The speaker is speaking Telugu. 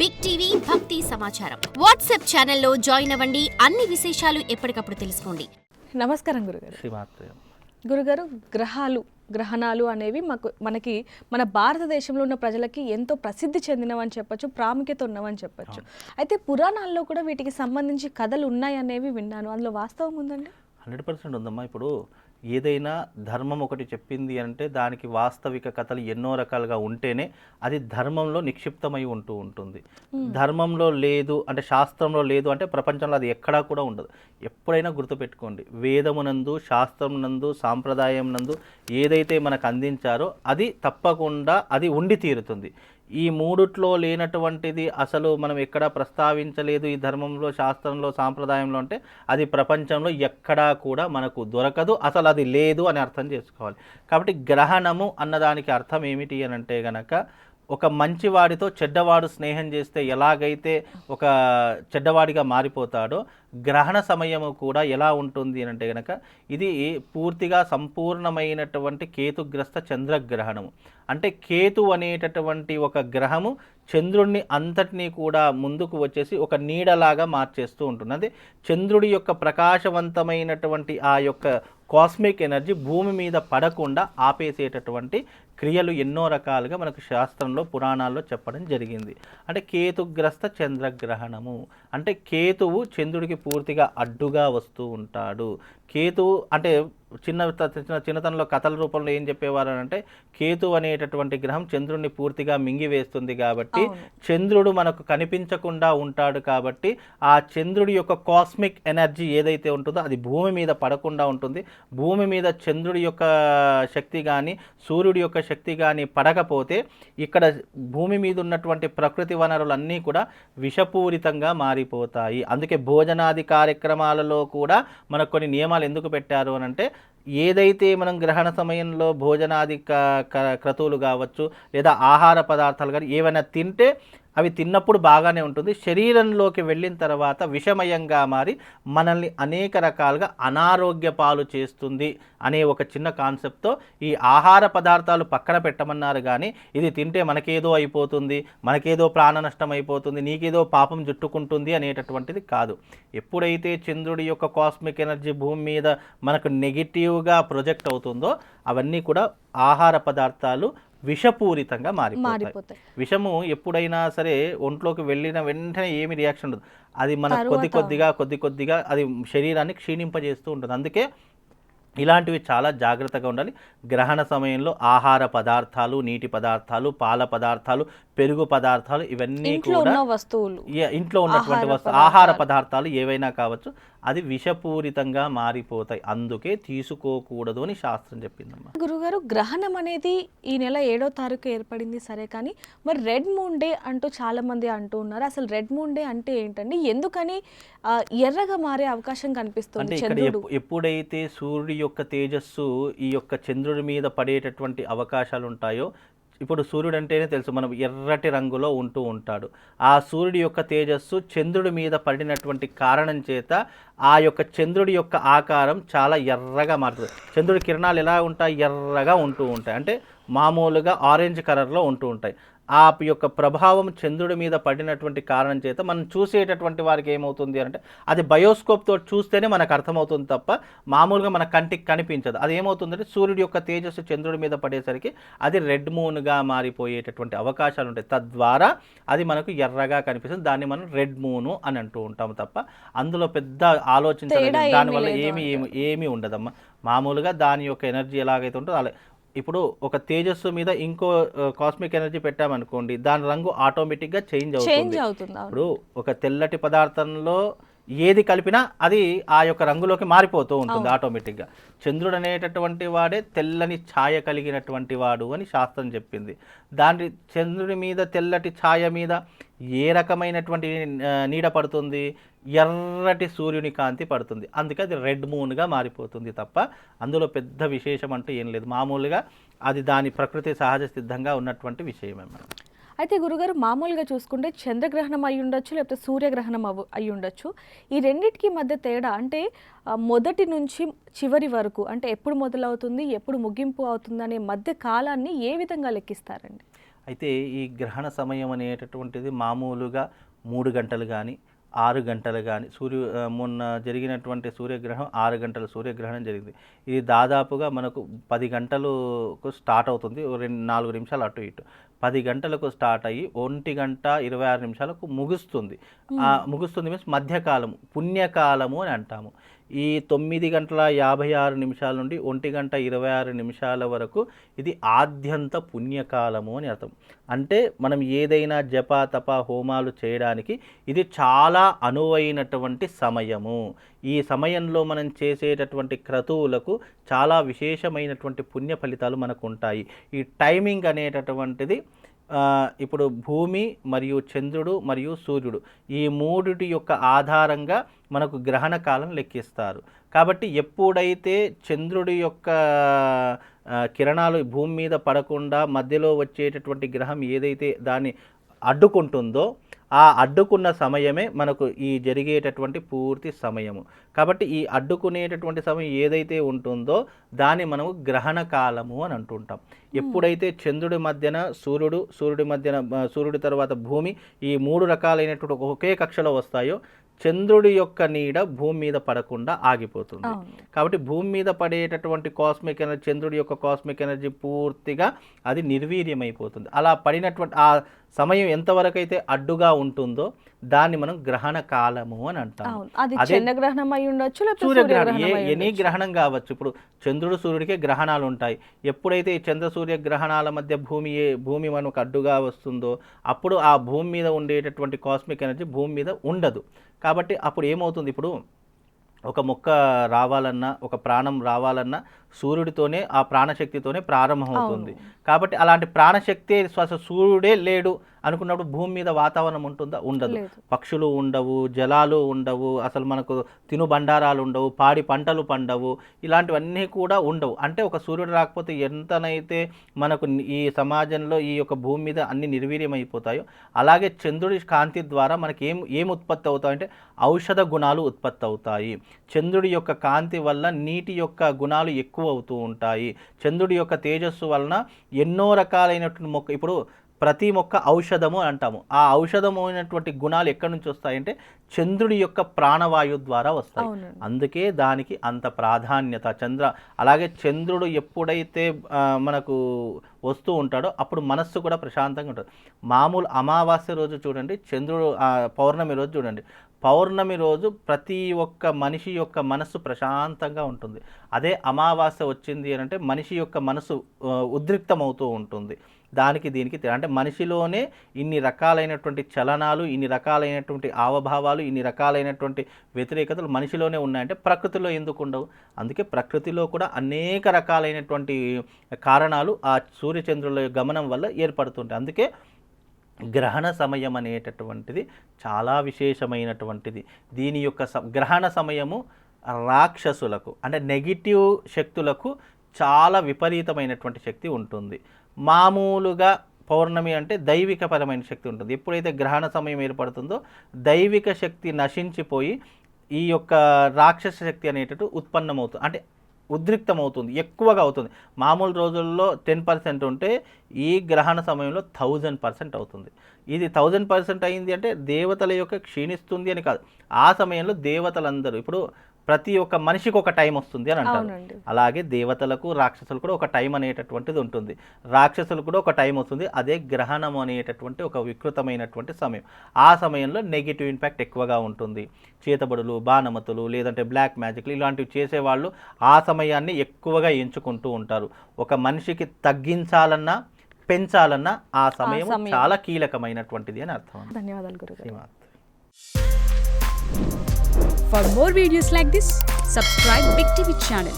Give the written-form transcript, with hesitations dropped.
బిగ్ టీవీ భక్తి సమాచారం వాట్సాప్ ఛానల్లో జాయిన్ అవ్వండి. అన్ని విశేషాలు ఎప్పటికప్పుడు తెలుసుకోండి. నమస్కారం గురుగారు. గురుగారు, గ్రహణాలు అనేవి మనకి మన భారతదేశంలో ఉన్న ప్రజలకి ఎంతో ప్రసిద్ధి చెందినవని చెప్పొచ్చు, ప్రాముఖ్యత ఉన్నవని చెప్పొచ్చు. అయితే పురాణాల్లో కూడా వీటికి సంబంధించి కథలు ఉన్నాయనేవి విన్నాను. అందులో వాస్తవం ఉందండి? 100% ఉందమ్మా. ఇప్పుడు ఏదైనా ధర్మం ఒకటి చెప్పింది అంటే దానికి వాస్తవిక కథలు ఎన్నో రకాలుగా ఉంటేనే అది ధర్మంలో నిక్షిప్తమై ఉంటుంది. ధర్మంలో లేదు అంటే, శాస్త్రంలో లేదు అంటే ప్రపంచంలో అది ఎక్కడా కూడా ఉండదు. ఎప్పుడైనా గుర్తుపెట్టుకోండి, వేదమునందు, శాస్త్రమునందు, సాంప్రదాయం నందు ఏదైతే మనకు అందించారో అది తప్పకుండా అది ఉండి తీరుతుంది. ఈ మూడిట్లో లేనటువంటిది అసలు మనం ఎక్కడా ప్రస్తావించలేదు ఈ ధర్మంలో, శాస్త్రంలో, సాంప్రదాయంలో అంటే అది ప్రపంచంలో ఎక్కడా కూడా మనకు దొరకదు. అసలు అది లేదు అని అర్థం చేసుకోవాలి. కాబట్టి గ్రహణము అన్నదానికి అర్థం ఏమిటి అని అంటే గనక, ఒక మంచివాడితో చెడ్డవాడు స్నేహం చేస్తే ఎలాగైతే ఒక చెడ్డవాడిగా మారిపోతాడో, గ్రహణ సమయము కూడా ఎలా ఉంటుంది అని అంటే కనుక ఇది పూర్తిగా సంపూర్ణమైనటువంటి కేతుగ్రస్త చంద్రగ్రహణము. అంటే కేతు అనేటటువంటి ఒక గ్రహము చంద్రుడిని అంతటినీ కూడా ముందుకు వచ్చేసి ఒక నీడలాగా మార్చేస్తూ ఉంటుంది. అదే చంద్రుడి యొక్క ప్రకాశవంతమైనటువంటి ఆ యొక్క కాస్మిక్ ఎనర్జీ భూమి మీద పడకుండా ఆపేసేటటువంటి క్రియలు ఎన్నో రకాలుగా మనకు శాస్త్రంలో, పురాణాల్లో చెప్పడం జరిగింది. అంటే కేతుగ్రస్త చంద్రగ్రహణము అంటే కేతువు చంద్రుడికి పూర్తిగా అడ్డుగా వస్తూ ఉంటాడు. కేతువు అంటే చిన్నతనంలో కథల రూపంలో ఏం చెప్పేవారు అంటే, కేతు అనేటటువంటి గ్రహం చంద్రుడిని పూర్తిగా మింగివేస్తుంది కాబట్టి చంద్రుడు మనకు కనిపించకుండా ఉంటాడు. కాబట్టి ఆ చంద్రుడి యొక్క కాస్మిక్ ఎనర్జీ ఏదైతే ఉంటుందో అది భూమి మీద పడకుండా ఉంటుంది. భూమి మీద చంద్రుడి యొక్క శక్తి కానీ, సూర్యుడి యొక్క శక్తి కానీ పడకపోతే ఇక్కడ భూమి మీద ఉన్నటువంటి ప్రకృతి వనరులన్నీ కూడా విషపూరితంగా మారిపోతాయి. అందుకే భోజనాది కార్యక్రమాలలో కూడా మనకు కొన్ని నియమాలు ఎందుకు పెట్టారు అని అంటే, ఏదైతే మనం గ్రహణ సమయంలో భోజనాది క్రతువులు కావచ్చు లేదా ఆహార పదార్థాలు కానీ ఏవైనా తింటే అవి తిన్నప్పుడు బాగానే ఉంటుంది. శరీరంలోకి వెళ్ళిన తర్వాత విషమయంగా మారి మనల్ని అనేక రకాలుగా అనారోగ్య పాలు చేస్తుంది అనే ఒక చిన్న కాన్సెప్ట్తో ఈ ఆహార పదార్థాలు పక్కన పెట్టమన్నారు. కానీ ఇది తింటే మనకేదో అయిపోతుంది, మనకేదో ప్రాణ నష్టం అయిపోతుంది, నీకేదో పాపం జుట్టుకుంటుంది అనేటటువంటిది కాదు. ఎప్పుడైతే చంద్రుడి యొక్క కాస్మిక్ ఎనర్జీ భూమి మీద మనకు నెగిటివ్గా ప్రొజెక్ట్ అవుతుందో అవన్నీ కూడా ఆహార పదార్థాలు విషపూరితంగా మారిపోతాయి. విషము ఎప్పుడైనా సరే ఒంట్లోకి వెళ్ళిన వెంటనే ఏమి రియాక్షన్ ఉండదు. అది మన కొద్ది కొద్దిగా అది శరీరాన్ని క్షీణింపజేస్తూ ఉంటుంది. అందుకే ఇలాంటివి చాలా జాగ్రత్తగా ఉండాలి. గ్రహణ సమయంలో ఆహార పదార్థాలు, నీటి పదార్థాలు, పాల పదార్థాలు, పెరుగు పదార్థాలు ఇవన్నీ కూడా ఇంట్లో ఉన్నటువంటి వస్తువులు, ఆహార పదార్థాలు ఏవైనా కావచ్చు, అది విషపూరితంగా మారిపోతాయి. అందుకే తీసుకోకూడదు అని శాస్త్రం చెప్పిందమ్మా. గురుగారు, గ్రహణం అనేది ఈ నెల 7వ తారీఖు ఏర్పడింది సరే, కానీ మరి రెడ్ మూన్ డే అంటూ చాలా మంది అంటూ ఉన్నారు. అసలు రెడ్ మూన్ డే అంటే ఏంటండి? ఎందుకని ఎర్రగా మారే అవకాశం కనిపిస్తుంది? అంటే ఇక్కడ ఎప్పుడైతే సూర్యుడి యొక్క తేజస్సు ఈ యొక్క చంద్రుడి మీద పడేటటువంటి అవకాశాలు ఉంటాయో, ఇప్పుడు సూర్యుడు అంటేనే తెలుసు మనం ఎర్రటి రంగులో ఉంటూ ఉంటాడు. ఆ సూర్యుడి యొక్క తేజస్సు చంద్రుడి మీద పడినటువంటి కారణం చేత ఆ యొక్క చంద్రుడి యొక్క ఆకారం చాలా ఎర్రగా మారుతుంది. చంద్రుడి కిరణాలు ఎలా ఉంటాయి? ఎర్రగా ఉంటూ ఉంటాయి. అంటే మామూలుగా ఆరెంజ్ కలర్లో ఉంటూ ఉంటాయి. ఆ యొక్క ప్రభావం చంద్రుడి మీద పడినటువంటి కారణం చేత మనం చూసేటటువంటి వారికి ఏమవుతుంది అంటే, అది బయోస్కోప్తో చూస్తేనే మనకు అర్థమవుతుంది తప్ప మామూలుగా మన కంటికి కనిపించదు. అది ఏమవుతుందంటే, సూర్యుడి యొక్క తేజస్సు చంద్రుడి మీద పడేసరికి అది రెడ్ మూన్గా మారిపోయేటటువంటి అవకాశాలు ఉంటాయి. తద్వారా అది మనకు ఎర్రగా కనిపిస్తుంది. దాన్ని మనం రెడ్ మూను అని అంటూ ఉంటాము తప్ప అందులో పెద్ద ఆలోచించలేదు. దానివల్ల ఏమీ ఉండదమ్మా. మామూలుగా దాని యొక్క ఎనర్జీ ఎలాగైతే ఉంటుందో అలా. ఇప్పుడు ఒక తేజస్సు మీద ఇంకో కాస్మిక్ ఎనర్జీ పెట్టామనుకోండి, దాని రంగు ఆటోమేటిక్గా చేంజ్ అవుతుంది. ఇప్పుడు ఒక తెల్లటి పదార్థంలో ఏది కలిపినా అది ఆ యొక్క రంగులోకి మారిపోతూ ఉంటుంది ఆటోమేటిక్గా. చంద్రుడు అనేటటువంటి వాడే తెల్లని ఛాయ కలిగినటువంటి వాడు అని శాస్త్రం చెప్పింది. దాని చంద్రుడి మీద తెల్లటి ఛాయ మీద ఏ రకమైనటువంటి నీడ పడుతుంది? ఎర్రటి సూర్యుని కాంతి పడుతుంది. అందుకే అది రెడ్ మూన్గా మారిపోతుంది తప్ప అందులో పెద్ద విశేషం అంటూ ఏం లేదు. మామూలుగా అది దాని ప్రకృతి సహజ సిద్ధంగా ఉన్నటువంటి విషయమే. మనం అయితే గురుగారు, మామూలుగా చూసుకుంటే చంద్రగ్రహణం అయి ఉండొచ్చు, లేకపోతే సూర్యగ్రహణం అయి ఉండొచ్చు. ఈ రెండింటికి మధ్య తేడా అంటే మొదటి నుంచి చివరి వరకు అంటే ఎప్పుడు మొదలవుతుంది, ఎప్పుడు ముగింపు అవుతుంది అనే మధ్య కాలాన్ని ఏ విధంగా లెక్కిస్తారండి? అయితే ఈ గ్రహణ సమయం అనేటటువంటిది మామూలుగా 3 గంటలు కానీ 6 గంటలు కానీ మొన్న జరిగినటువంటి సూర్యగ్రహణం 6 గంటల సూర్యగ్రహణం జరిగింది. ఇది దాదాపుగా మనకు 10 గంటలకు స్టార్ట్ అవుతుంది, 4 నిమిషాలు అటు ఇటు. 10 గంటలకు స్టార్ట్ అయ్యి 1:26 ముగుస్తుంది. ముగుస్తుంది మీన్స్ మధ్యకాలం, పుణ్యకాలము అని అంటాము. ఈ 9:56 నుండి 1:26 వరకు ఇది ఆద్యంత పుణ్యకాలము అని అర్థం. అంటే మనం ఏదైనా జప తప హోమాలు చేయడానికి ఇది చాలా అనువైనటువంటి సమయము. ఈ సమయంలో మనం చేసేటటువంటి క్రతువులకు చాలా విశేషమైనటువంటి పుణ్య ఫలితాలు మనకు ఉంటాయి. ఈ టైమింగ్ అనేటటువంటిది ఇప్పుడు భూమి మరియు చంద్రుడు మరియు సూర్యుడు ఈ మూడిటి యొక్క ఆధారంగా మనకు గ్రహణ కాలం లెక్కిస్తారు. కాబట్టి ఎప్పుడైతే చంద్రుడి యొక్క కిరణాలు భూమి మీద పడకుండా మధ్యలో వచ్చేటటువంటి గ్రహం ఏదైతే దాన్ని అడ్డుకుంటుందో ఆ అడ్డుకున్న సమయమే మనకు ఈ జరిగేటటువంటి పూర్తి సమయము. కాబట్టి ఈ అడ్డుకునేటటువంటి సమయం ఏదైతే ఉంటుందో దాన్ని మనము గ్రహణ కాలము అని అంటుంటాం. ఎప్పుడైతే చంద్రుడి మధ్యన సూర్యుడి తర్వాత భూమి ఈ 3 రకాలైనటువంటి ఒకే కక్షలో వస్తాయో చంద్రుడి యొక్క నీడ భూమి మీద పడకుండా ఆగిపోతుంది. కాబట్టి భూమి మీద పడేటటువంటి కాస్మిక్ ఎనర్జీ, చంద్రుడి యొక్క కాస్మిక్ ఎనర్జీ పూర్తిగా అది నిర్వీర్యమైపోతుంది. అలా పడినటువంటి ఆ సమయం ఎంతవరకు అయితే అడ్డుగా ఉంటుందో దాన్ని మనం గ్రహణ కాలము అని అంటాం. చంద్రగ్రహణం అయి ఉండొచ్చు, సూర్యగ్రహణం, ఎనీ గ్రహణం కావచ్చు. ఇప్పుడు చంద్రుడు సూర్యుడికే గ్రహణాలు ఉంటాయి. ఎప్పుడైతే ఈ చంద్ర సూర్య గ్రహణాల మధ్య భూమి మనకు అడ్డుగా వస్తుందో అప్పుడు ఆ భూమి మీద ఉండేటటువంటి కాస్మిక్ ఎనర్జీ భూమి మీద ఉండదు. కాబట్టి అప్పుడు ఏమవుతుంది, ఇప్పుడు ఒక మొక్క రావాలన్నా ఒక ప్రాణం రావాలన్నా సూర్యుడితోనే ఆ ప్రాణశక్తితోనే ప్రారంభమవుతుంది. కాబట్టి అలాంటి ప్రాణశక్తి సూర్యుడే లేడు అనుకున్నప్పుడు భూమి మీద వాతావరణం ఉంటుందా? ఉండదు. పక్షులు ఉండవు, జలాలు ఉండవు, అసలు మనకు తినుబండారాలు ఉండవు, పాడి పంటలు పండవు, ఇలాంటివన్నీ కూడా ఉండవు. అంటే ఒక సూర్యుడు రాకపోతే ఎంతనైతే మనకు ఈ సమాజంలో ఈ యొక్క భూమి మీద అన్ని నిర్వీర్యమైపోతాయో అలాగే చంద్రుడి కాంతి ద్వారా మనకి ఏం ఉత్పత్తి అవుతాయంటే ఔషధ గుణాలు ఉత్పత్తి అవుతాయి. చంద్రుడి యొక్క కాంతి వల్ల నీటి యొక్క గుణాలు ఎక్కువ అవుతూ ఉంటాయి. చంద్రుడి యొక్క తేజస్సు వలన ఎన్నో రకాలైనటువంటి మొక్క, ఇప్పుడు ప్రతి మొక్క ఔషధము అంటాము. ఆ ఔషధమైనటువంటి గుణాలు ఎక్కడి నుంచి వస్తాయంటే చంద్రుడి యొక్క ప్రాణవాయు ద్వారా వస్తాయి. అందుకే దానికి అంత ప్రాధాన్యత. అలాగే చంద్రుడు ఎప్పుడైతే మనకు వస్తూ ఉంటాడో అప్పుడు మనస్సు కూడా ప్రశాంతంగా ఉంటుంది. మామూలు అమావాస్య రోజు చూడండి, చంద్రుడు పౌర్ణమి రోజు చూడండి, పౌర్ణమి రోజు ప్రతి ఒక్క మనిషి యొక్క మనస్సు ప్రశాంతంగా ఉంటుంది. అదే అమావాస్య వచ్చింది అని అంటే మనిషి యొక్క మనసు ఉద్రిక్తమవుతూ ఉంటుంది. దీనికి అంటే మనిషిలోనే ఇన్ని రకాలైనటువంటి చలనాలు, ఇన్ని రకాలైనటువంటి హావభావాలు, ఇన్ని రకాలైనటువంటి వ్యతిరేకతలు మనిషిలోనే ఉన్నాయంటే ప్రకృతిలో ఎందుకు ఉండవు? అందుకే ప్రకృతిలో కూడా అనేక రకాలైనటువంటి కారణాలు ఆ సూర్యచంద్రుల గమనం వల్ల ఏర్పడుతుంటాయి. అందుకే గ్రహణ సమయం అనేటటువంటిది చాలా విశేషమైనటువంటిది. దీని యొక్క గ్రహణ సమయము రాక్షసులకు అంటే నెగిటివ్ శక్తులకు చాలా విపరీతమైనటువంటి శక్తి ఉంటుంది. మామూలుగా పౌర్ణమి అంటే దైవికపరమైన శక్తి ఉంటుంది. ఎప్పుడైతే గ్రహణ సమయం ఏర్పడుతుందో దైవిక శక్తి నశించిపోయి ఈ యొక్క రాక్షస శక్తి అనేటట్టు ఉత్పన్నమవుతుంది, అంటే ఉద్రిక్తమవుతుంది, ఎక్కువగా అవుతుంది. మామూలు రోజుల్లో 10% ఉంటే ఈ గ్రహణ సమయంలో 1000% అవుతుంది. ఇది 1000% అయింది అంటే దేవతల యొక్క క్షీణిస్తుంది అని కాదు. ఆ సమయంలో దేవతలందరూ ఇప్పుడు ప్రతి ఒక్క మనిషికి ఒక టైం వస్తుంది అని అంటారు. అలాగే దేవతలకు రాక్షసులు కూడా ఒక టైం అనేటటువంటిది ఉంటుంది. రాక్షసులు కూడా ఒక టైం వస్తుంది. అదే గ్రహణం అనేటటువంటి ఒక వికృతమైనటువంటి సమయం. ఆ సమయంలో నెగిటివ్ ఇంపాక్ట్ ఎక్కువగా ఉంటుంది. చేతబడులు, బాణమతులు, లేదంటే బ్లాక్ మ్యాజిక్లు ఇలాంటివి చేసేవాళ్ళు ఆ సమయాన్ని ఎక్కువగా ఎంచుకుంటూ ఉంటారు. ఒక మనిషికి తగ్గించాలన్నా పెంచాలన్నా ఆ సమయం చాలా కీలకమైనటువంటిది అని అర్థం. ధన్యవాదాలు గురుగారు. For more videos like this, subscribe Big TV channel.